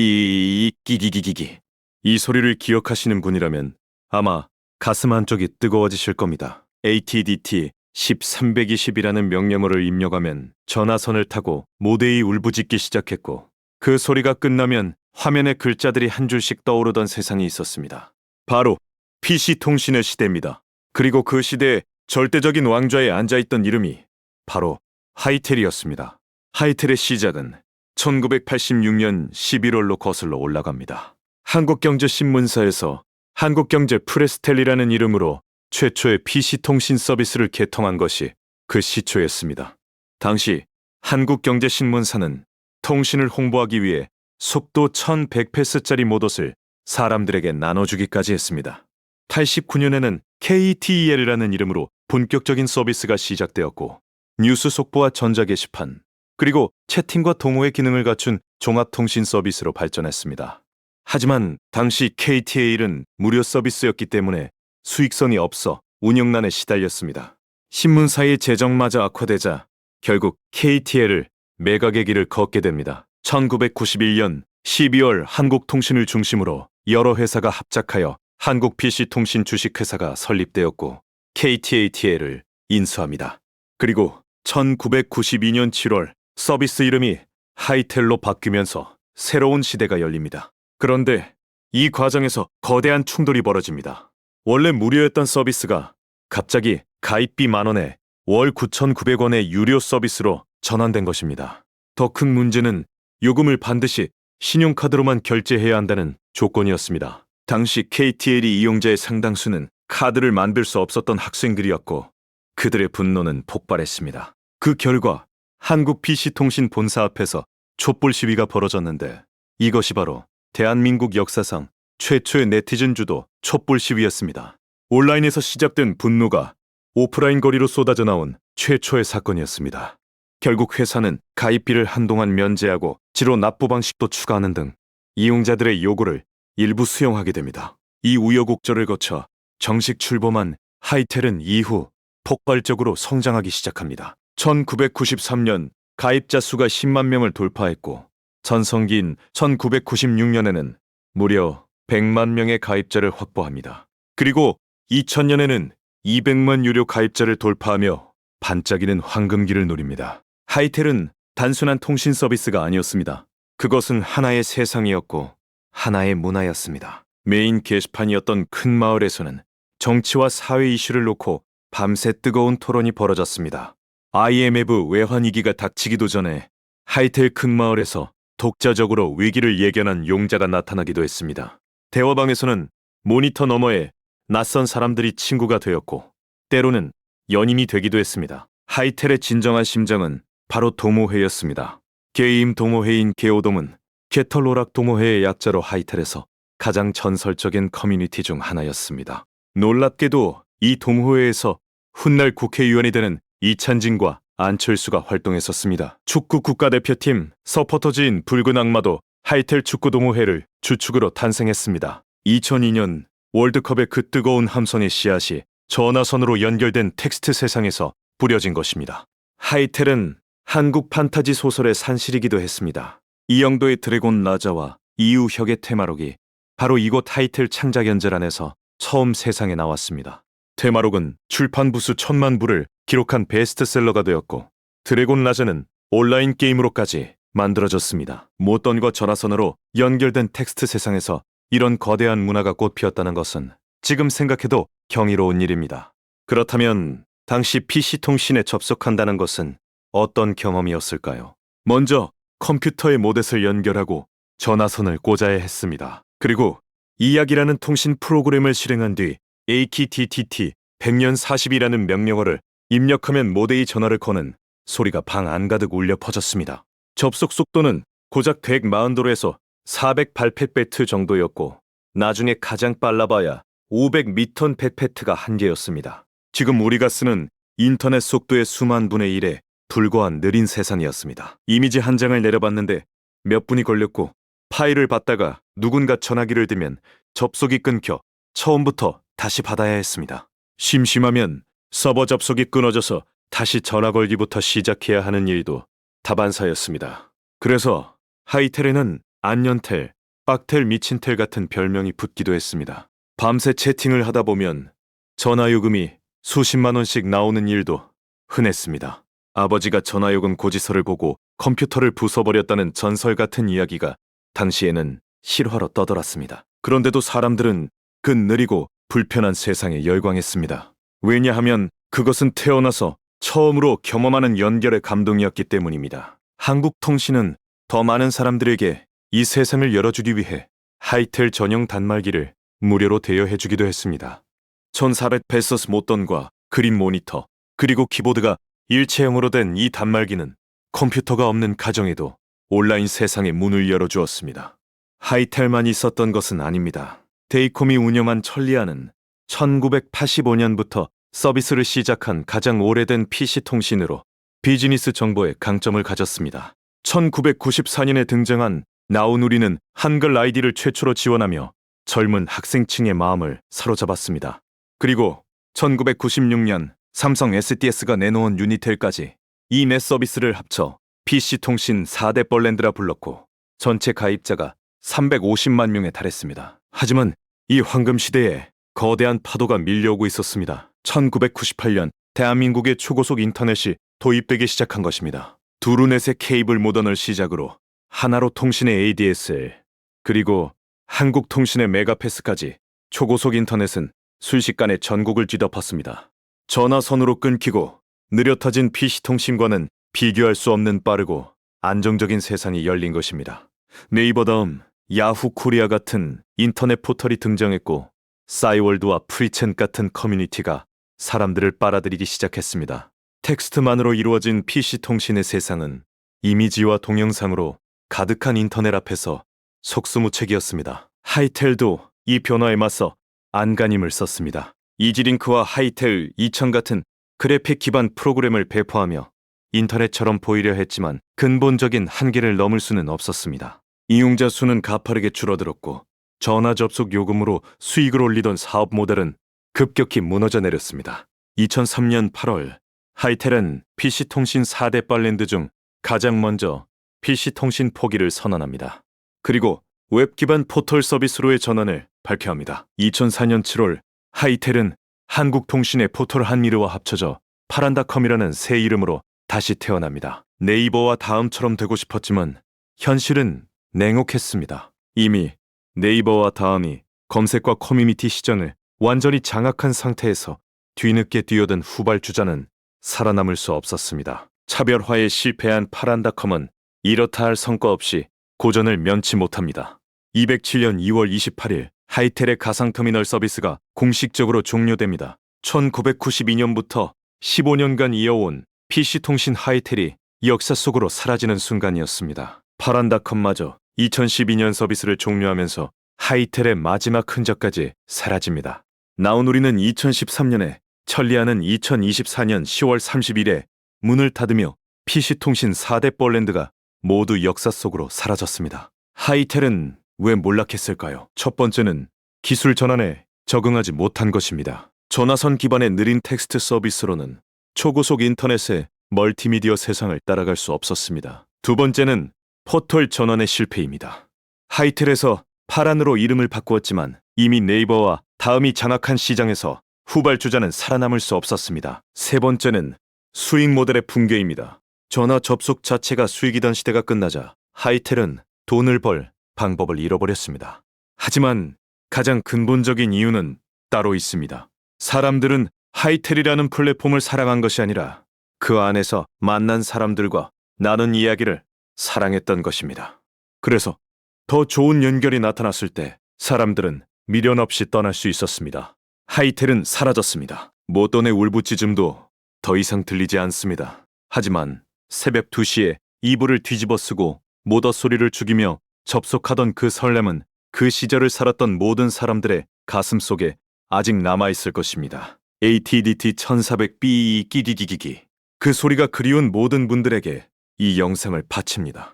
삐끼기기기기. 이 소리를 기억하시는 분이라면 아마 가슴 한쪽이 뜨거워지실 겁니다. ATDT 10320이라는 명령어를 입력하면 전화선을 타고 모데이 울부짖기 시작했고, 그 소리가 끝나면 화면에 글자들이 한 줄씩 떠오르던 세상이 있었습니다. 바로 PC통신의 시대입니다. 그리고 그 시대에 절대적인 왕좌에 앉아있던 이름이 바로 하이텔이었습니다. 하이텔의 시작은 1986년 11월로 거슬러 올라갑니다. 한국경제신문사에서 한국경제 프레스텔이라는 이름으로 최초의 PC통신 서비스를 개통한 것이 그 시초였습니다. 당시 한국경제신문사는 통신을 홍보하기 위해 속도 1100패스짜리 모돛을 사람들에게 나눠주기까지 했습니다. 89년에는 KTEL이라는 이름으로 본격적인 서비스가 시작되었고, 뉴스 속보와 전자 게시판, 그리고 채팅과 동호회 기능을 갖춘 종합통신 서비스로 발전했습니다. 하지만 당시 KTEL은 무료 서비스였기 때문에 수익성이 없어 운영난에 시달렸습니다. 신문사의 재정마저 악화되자 결국 KTEL을 매각의 길을 걷게 됩니다. 1991년 12월 한국통신을 중심으로 여러 회사가 합작하여 한국PC통신 주식회사가 설립되었고 KTATL을 인수합니다. 그리고 1992년 7월 서비스 이름이 하이텔로 바뀌면서 새로운 시대가 열립니다. 그런데 이 과정에서 거대한 충돌이 벌어집니다. 원래 무료였던 서비스가 갑자기 가입비 10,000원에 월 9,900원의 유료 서비스로 전환된 것입니다. 더 큰 문제는 요금을 반드시 신용카드로만 결제해야 한다는 조건이었습니다. 당시 KTL이 이용자의 상당수는 카드를 만들 수 없었던 학생들이었고, 그들의 분노는 폭발했습니다. 그 결과 한국PC통신 본사 앞에서 촛불 시위가 벌어졌는데, 이것이 바로 대한민국 역사상 최초의 네티즌 주도 촛불 시위였습니다. 온라인에서 시작된 분노가 오프라인 거리로 쏟아져 나온 최초의 사건이었습니다. 결국 회사는 가입비를 한동안 면제하고 지로 납부 방식도 추가하는 등 이용자들의 요구를 일부 수용하게 됩니다. 이 우여곡절을 거쳐 정식 출범한 하이텔은 이후 폭발적으로 성장하기 시작합니다. 1993년 가입자 수가 10만 명을 돌파했고, 전성기인 1996년에는 무려 100만 명의 가입자를 확보합니다. 그리고 2000년에는 200만 유료 가입자를 돌파하며 반짝이는 황금기를 누립니다. 하이텔은 단순한 통신 서비스가 아니었습니다. 그것은 하나의 세상이었고 하나의 문화였습니다. 메인 게시판이었던 큰 마을에서는 정치와 사회 이슈를 놓고 밤새 뜨거운 토론이 벌어졌습니다. IMF 외환위기가 닥치기도 전에 하이텔 큰 마을에서 독자적으로 위기를 예견한 용자가 나타나기도 했습니다. 대화방에서는 모니터 너머에 낯선 사람들이 친구가 되었고, 때로는 연인이 되기도 했습니다. 하이텔의 진정한 심장은 바로 동호회였습니다. 게임 동호회인 게오돔은 게털로락 동호회의 약자로 하이텔에서 가장 전설적인 커뮤니티 중 하나였습니다. 놀랍게도 이 동호회에서 훗날 국회의원이 되는 이찬진과 안철수가 활동했었습니다. 축구 국가대표팀 서포터즈인 붉은 악마도 하이텔 축구동호회를 주축으로 탄생했습니다. 2002년 월드컵의 그 뜨거운 함성의 씨앗이 전화선으로 연결된 텍스트 세상에서 뿌려진 것입니다. 하이텔은 한국 판타지 소설의 산실이기도 했습니다. 이영도의 드래곤 라자와 이우혁의 테마록이 바로 이곳 하이텔 창작 연재 안에서 처음 세상에 나왔습니다. 테마록은 출판 부수 1000만 부를 기록한 베스트셀러가 되었고, 드래곤 라자는 온라인 게임으로까지 만들어졌습니다. 모던과 전화선으로 연결된 텍스트 세상에서 이런 거대한 문화가 꽃피었다는 것은 지금 생각해도 경이로운 일입니다. 그렇다면 당시 PC통신에 접속한다는 것은 어떤 경험이었을까요? 먼저 컴퓨터에 모뎃을 연결하고 전화선을 꽂아야 했습니다. 그리고 이야기라는 통신 프로그램을 실행한 뒤 AKTTT 100년 40이라는 명령어를 입력하면 모데이 전화를 거는 소리가 방 안가득 울려 퍼졌습니다. 접속 속도는 고작 140도로에서 408팻베트 정도였고, 나중에 가장 빨라봐야 500미턴/팻베트가 한계였습니다. 지금 우리가 쓰는 인터넷 속도의 수만 분의 1에 불과한 느린 세상이었습니다. 이미지 한 장을 내려봤는데 몇 분이 걸렸고, 파일을 받다가 누군가 전화기를 들면 접속이 끊겨 처음부터 다시 받아야 했습니다. 심심하면 서버 접속이 끊어져서 다시 전화 걸기부터 시작해야 하는 일도 다반사였습니다. 그래서 하이텔에는 안년텔, 빡텔 미친텔 같은 별명이 붙기도 했습니다. 밤새 채팅을 하다 보면 전화요금이 수십만 원씩 나오는 일도 흔했습니다. 아버지가 전화요금 고지서를 보고 컴퓨터를 부숴버렸다는 전설 같은 이야기가 당시에는 실화로 떠돌았습니다. 그런데도 사람들은 그 느리고 불편한 세상에 열광했습니다. 왜냐하면 그것은 태어나서 처음으로 경험하는 연결의 감동이었기 때문입니다. 한국통신은 더 많은 사람들에게 이 세상을 열어주기 위해 하이텔 전용 단말기를 무료로 대여해주기도 했습니다. 1400페소스 못돈과 그림 모니터, 그리고 키보드가 일체형으로 된 이 단말기는 컴퓨터가 없는 가정에도 온라인 세상의 문을 열어주었습니다. 하이텔만 있었던 것은 아닙니다. 데이콤이 운영한 천리안은 1985년부터 서비스를 시작한 가장 오래된 PC통신으로 비즈니스 정보에 강점을 가졌습니다. 1994년에 등장한 나우누리는 한글 아이디를 최초로 지원하며 젊은 학생층의 마음을 사로잡았습니다. 그리고 1996년 삼성 SDS가 내놓은 유니텔까지 이 넷 서비스를 합쳐 PC통신 4대 벌랜드라 불렀고 전체 가입자가 350만 명에 달했습니다. 하지만 이 황금 시대에 거대한 파도가 밀려오고 있었습니다. 1998년 대한민국의 초고속 인터넷이 도입되기 시작한 것입니다. 두루넷의 케이블 모던을 시작으로 하나로 통신의 ADSL, 그리고 한국통신의 메가패스까지 초고속 인터넷은 순식간에 전국을 뒤덮었습니다. 전화선으로 끊기고 느려 터진 PC통신과는 비교할 수 없는 빠르고 안정적인 세상이 열린 것입니다. 네이버 다음 야후 코리아 같은 인터넷 포털이 등장했고 싸이월드와 프리첸 같은 커뮤니티가 사람들을 빨아들이기 시작했습니다. 텍스트만으로 이루어진 PC통신의 세상은 이미지와 동영상으로 가득한 인터넷 앞에서 속수무책이었습니다. 하이텔도 이 변화에 맞서 안간힘을 썼습니다. 이지링크와 하이텔 2000 같은 그래픽 기반 프로그램을 배포하며 인터넷처럼 보이려 했지만 근본적인 한계를 넘을 수는 없었습니다. 이용자 수는 가파르게 줄어들었고 전화 접속 요금으로 수익을 올리던 사업 모델은 급격히 무너져 내렸습니다. 2003년 8월 하이텔은 PC통신 4대 벌랜드 중 가장 먼저 PC통신 포기를 선언합니다. 그리고 웹 기반 포털 서비스로의 전환을 발표합니다. 2004년 7월 하이텔은 한국통신의 포털 한미르와 합쳐져 파란닷컴이라는 새 이름으로 다시 태어납니다. 네이버와 다음처럼 되고 싶었지만 현실은 냉혹했습니다. 이미 네이버와 다음이 검색과 커뮤니티 시장을 완전히 장악한 상태에서 뒤늦게 뛰어든 후발주자는 살아남을 수 없었습니다. 차별화에 실패한 파란닷컴은 이렇다 할 성과 없이 고전을 면치 못합니다. 207년 2월 28일 하이텔의 가상터미널 서비스가 공식적으로 종료됩니다. 1992년부터 15년간 이어온 PC통신 하이텔이 역사 속으로 사라지는 순간이었습니다. 파란닷컴마저 2012년 서비스를 종료하면서 하이텔의 마지막 흔적까지 사라집니다. 나우누리는 2013년에, 천리안은 2024년 10월 30일에 문을 닫으며 PC통신 4대 벌랜드가 모두 역사 속으로 사라졌습니다. 하이텔은 왜 몰락했을까요? 첫 번째는 기술 전환에 적응하지 못한 것입니다. 전화선 기반의 느린 텍스트 서비스로는 초고속 인터넷의 멀티미디어 세상을 따라갈 수 없었습니다. 두 번째는 포털 전환의 실패입니다. 하이텔에서 파란으로 이름을 바꾸었지만 이미 네이버와 다음이 장악한 시장에서 후발주자는 살아남을 수 없었습니다. 세 번째는 수익 모델의 붕괴입니다. 전화 접속 자체가 수익이던 시대가 끝나자 하이텔은 돈을 벌 방법을 잃어버렸습니다. 하지만 가장 근본적인 이유는 따로 있습니다. 사람들은 하이텔이라는 플랫폼을 사랑한 것이 아니라 그 안에서 만난 사람들과 나눈 이야기를 사랑했던 것입니다. 그래서 더 좋은 연결이 나타났을 때 사람들은 미련 없이 떠날 수 있었습니다. 하이텔은 사라졌습니다. 모던의 울부짖음도 더 이상 들리지 않습니다. 하지만 새벽 2시에 이불을 뒤집어 쓰고 모더 소리를 죽이며 접속하던 그 설렘은 그 시절을 살았던 모든 사람들의 가슴 속에 아직 남아있을 것입니다. ATDT 1400B 끼기기기기. 그 소리가 그리운 모든 분들에게 이 영상을 바칩니다.